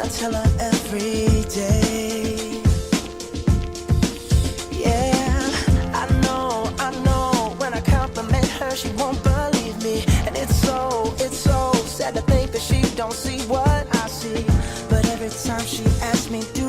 I tell her every day. Yeah, I know, when I compliment her, she won't believe me. And it's so sad to think that she don't see what I see. But every time she asks me, do